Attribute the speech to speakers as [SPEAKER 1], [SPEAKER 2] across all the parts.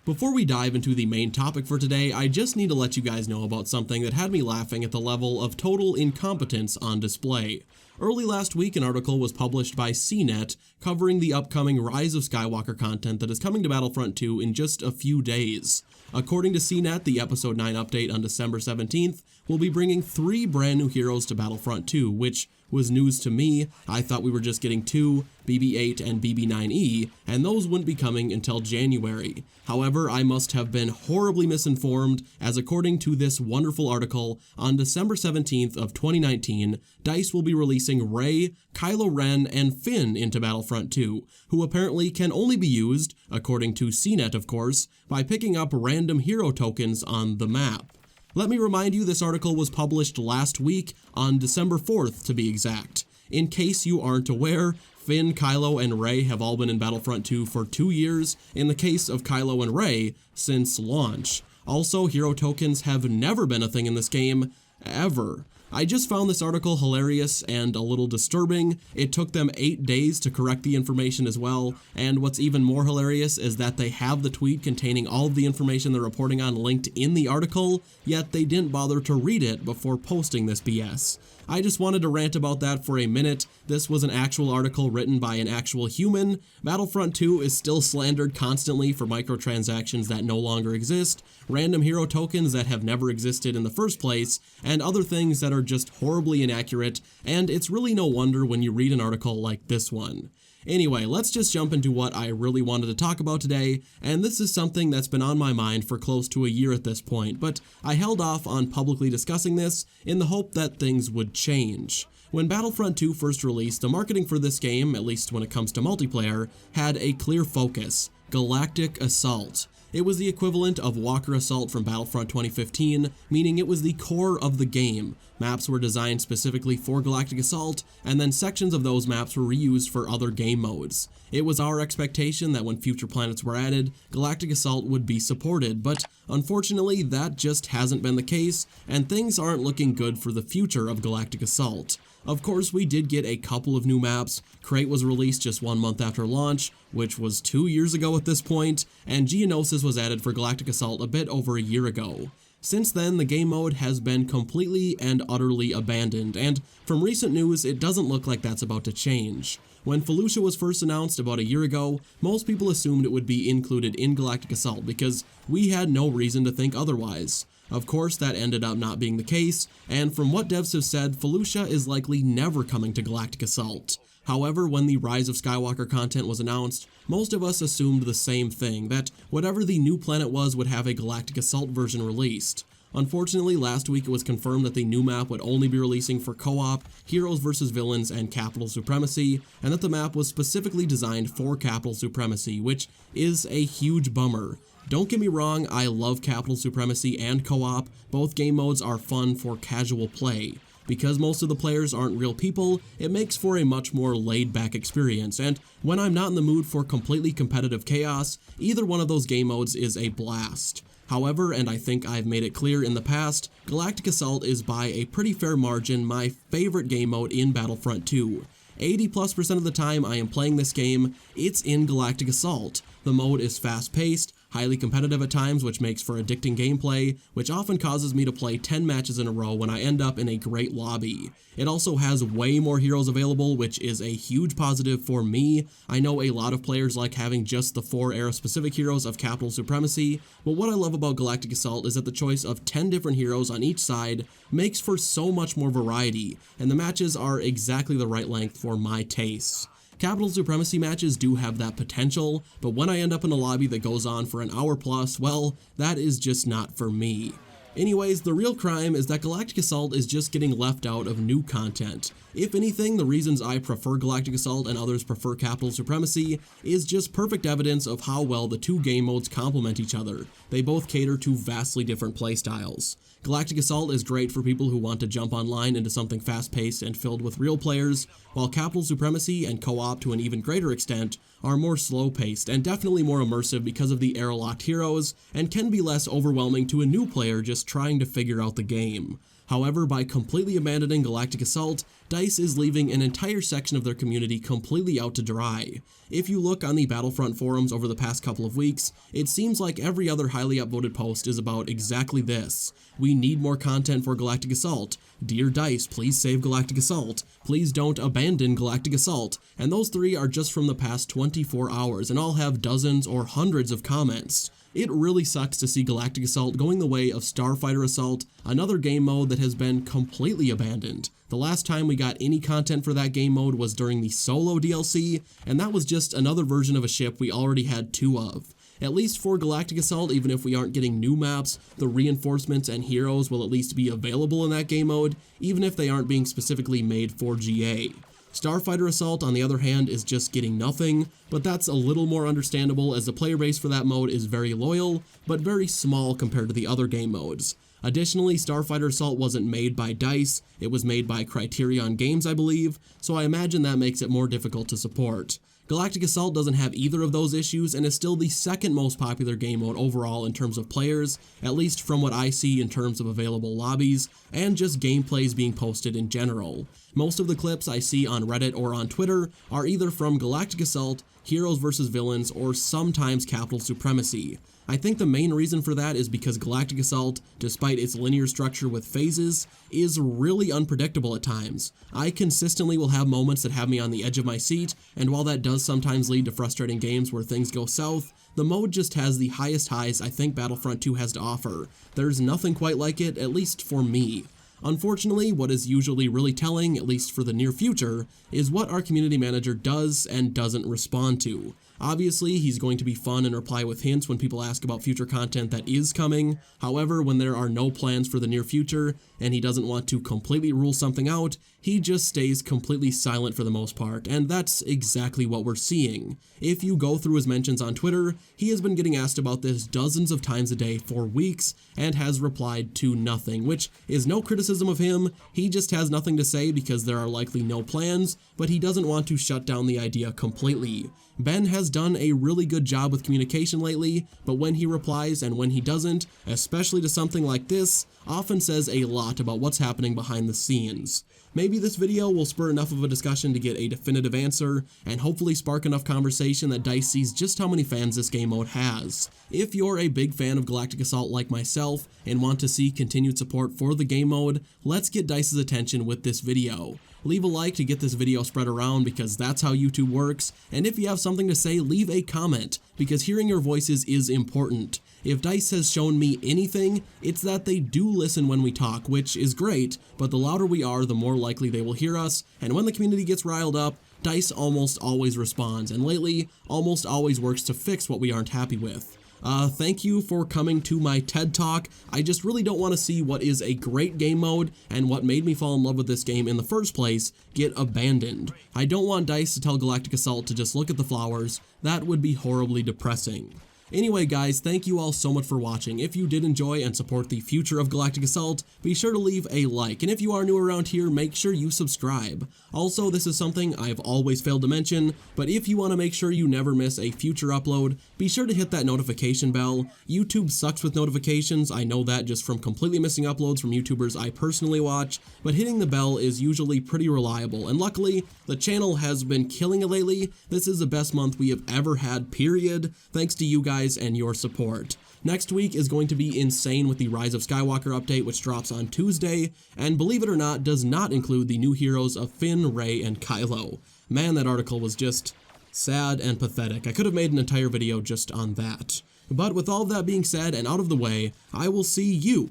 [SPEAKER 1] Before we dive into the main topic for today, I just need to let you guys know about something that had me laughing at the level of total incompetence on display. Early last week, an article was published by CNET covering the upcoming Rise of Skywalker content that is coming to Battlefront 2 in just a few days. According to CNET, the Episode 9 update on December 17th will be bringing 3 brand new heroes to Battlefront 2, which was news to me. I thought we were just getting 2, BB-8 and BB-9E, and those wouldn't be coming until January. However, I must have been horribly misinformed, as according to this wonderful article, on December 17th of 2019, DICE will be releasing Rey, Kylo Ren, and Finn into Battlefront 2, who apparently can only be used, according to CNET of course, by picking up random hero tokens on the map. Let me remind you, this article was published last week on December 4th to be exact. In case you aren't aware, Finn, Kylo, and Rey have all been in Battlefront 2 for 2 years, in the case of Kylo and Rey, since launch. Also, hero tokens have never been a thing in this game, ever. I just found this article hilarious and a little disturbing. It took them 8 days to correct the information as well, and what's even more hilarious is that they have the tweet containing all of the information they're reporting on linked in the article, yet they didn't bother to read it before posting this BS. I just wanted to rant about that for a minute. This was an actual article written by an actual human. Battlefront 2 is still slandered constantly for microtransactions that no longer exist, random hero tokens that have never existed in the first place, and other things that are just horribly inaccurate, and it's really no wonder when you read an article like this one. Anyway, let's just jump into what I really wanted to talk about today, and this is something that's been on my mind for close to a year at this point, but I held off on publicly discussing this in the hope that things would change. When Battlefront 2 first released, the marketing for this game, at least when it comes to multiplayer, had a clear focus: Galactic Assault. It was the equivalent of Walker Assault from Battlefront 2015, meaning it was the core of the game. Maps were designed specifically for Galactic Assault, and then sections of those maps were reused for other game modes. It was our expectation that when future planets were added, Galactic Assault would be supported, but unfortunately that just hasn't been the case, and things aren't looking good for the future of Galactic Assault. Of course, we did get a couple of new maps. Crate was released just 1 month after launch, which was 2 years ago at this point, and Geonosis was added for Galactic Assault a bit over a year ago. Since then, the game mode has been completely and utterly abandoned, and from recent news, it doesn't look like that's about to change. When Felucia was first announced about a year ago, most people assumed it would be included in Galactic Assault because we had no reason to think otherwise. Of course, that ended up not being the case, and from what devs have said, Felucia is likely never coming to Galactic Assault. However, when the Rise of Skywalker content was announced, most of us assumed the same thing, that whatever the new planet was would have a Galactic Assault version released. Unfortunately, last week it was confirmed that the new map would only be releasing for co-op, heroes versus villains, and capital supremacy, and that the map was specifically designed for capital supremacy, which is a huge bummer. Don't get me wrong, I love capital supremacy and co-op. Both game modes are fun for casual play. Because most of the players aren't real people, it makes for a much more laid-back experience, and when I'm not in the mood for completely competitive chaos, either one of those game modes is a blast. However, and I think I've made it clear in the past, Galactic Assault is by a pretty fair margin my favorite game mode in Battlefront 2. 80+% of the time I am playing this game, it's in Galactic Assault. The mode is fast-paced, highly competitive at times, which makes for addicting gameplay, which often causes me to play 10 matches in a row when I end up in a great lobby. It also has way more heroes available, which is a huge positive for me. I know a lot of players like having just the 4 era-specific heroes of capital supremacy, but what I love about Galactic Assault is that the choice of 10 different heroes on each side makes for so much more variety, and the matches are exactly the right length for my tastes. Capital supremacy matches do have that potential, but when I end up in a lobby that goes on for an hour plus, well, that is just not for me. Anyways, the real crime is that Galactic Assault is just getting left out of new content. If anything, the reasons I prefer Galactic Assault and others prefer Capital Supremacy is just perfect evidence of how well the two game modes complement each other. They both cater to vastly different playstyles. Galactic Assault is great for people who want to jump online into something fast-paced and filled with real players, while Capital Supremacy and co-op to an even greater extent are more slow-paced and definitely more immersive because of the airlocked heroes, and can be less overwhelming to a new player just trying to figure out the game. However, by completely abandoning Galactic Assault, DICE is leaving an entire section of their community completely out to dry. If you look on the Battlefront forums over the past couple of weeks, it seems like every other highly upvoted post is about exactly this. We need more content for Galactic Assault. Dear DICE, please save Galactic Assault. Please don't abandon Galactic Assault. And those three are just from the past 24 hours and all have dozens or hundreds of comments. It really sucks to see Galactic Assault going the way of Starfighter Assault, another game mode that has been completely abandoned. The last time we got any content for that game mode was during the solo DLC, and that was just another version of a ship we already had two of. At least for Galactic Assault, even if we aren't getting new maps, the reinforcements and heroes will at least be available in that game mode, even if they aren't being specifically made for GA. Starfighter Assault, on the other hand, is just getting nothing, but that's a little more understandable as the player base for that mode is very loyal, but very small compared to the other game modes. Additionally, Starfighter Assault wasn't made by DICE, it was made by Criterion Games, I believe, so I imagine that makes it more difficult to support. Galactic Assault doesn't have either of those issues and is still the second most popular game mode overall in terms of players, at least from what I see in terms of available lobbies, and just gameplays being posted in general. Most of the clips I see on Reddit or on Twitter are either from Galactic Assault, Heroes vs Villains, or sometimes Capital Supremacy. I think the main reason for that is because Galactic Assault, despite its linear structure with phases, is really unpredictable at times. I consistently will have moments that have me on the edge of my seat, and while that does sometimes lead to frustrating games where things go south, the mode just has the highest highs I think Battlefront 2 has to offer. There's nothing quite like it, at least for me. Unfortunately, what is usually really telling, at least for the near future, is what our community manager does and doesn't respond to. Obviously, he's going to be fun and reply with hints when people ask about future content that is coming. However, when there are no plans for the near future, and he doesn't want to completely rule something out, he just stays completely silent for the most part, and that's exactly what we're seeing. If you go through his mentions on Twitter, he has been getting asked about this dozens of times a day for weeks, and has replied to nothing, which is no criticism of him. He just has nothing to say because there are likely no plans, but he doesn't want to shut down the idea completely. Ben has done a really good job with communication lately, but when he replies and when he doesn't, especially to something like this, often says a lot about what's happening behind the scenes. Maybe this video will spur enough of a discussion to get a definitive answer, and hopefully spark enough conversation that DICE sees just how many fans this game mode has. If you're a big fan of Galactic Assault like myself, and want to see continued support for the game mode, let's get DICE's attention with this video. Leave a like to get this video spread around because that's how YouTube works, and if you have something to say, leave a comment, because hearing your voices is important. If DICE has shown me anything, it's that they do listen when we talk, which is great, but the louder we are, the more likely they will hear us, and when the community gets riled up, DICE almost always responds, and lately, almost always works to fix what we aren't happy with. Thank you for coming to my TED Talk. I just really don't want to see what is a great game mode and what made me fall in love with this game in the first place get abandoned. I don't want DICE to tell Galactic Assault to just look at the flowers. That would be horribly depressing. Anyway guys, thank you all so much for watching. If you did enjoy and support the future of Galactic Assault, be sure to leave a like, and if you are new around here, make sure you subscribe. Also, this is something I've always failed to mention, but if you want to make sure you never miss a future upload, be sure to hit that notification bell. YouTube sucks with notifications, I know that just from completely missing uploads from YouTubers I personally watch, but hitting the bell is usually pretty reliable, and luckily, the channel has been killing it lately. This is the best month we have ever had, period, thanks to you guys and your support. Next week is going to be insane with the Rise of Skywalker update, which drops on Tuesday, and believe it or not, does not include the new heroes of Finn, Rey, and Kylo. Man, that article was just sad and pathetic. I could have made an entire video just on that. But with all of that being said and out of the way, I will see you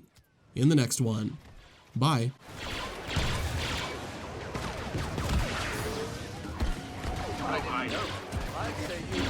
[SPEAKER 1] in the next one. Bye.
[SPEAKER 2] I know. I'd say you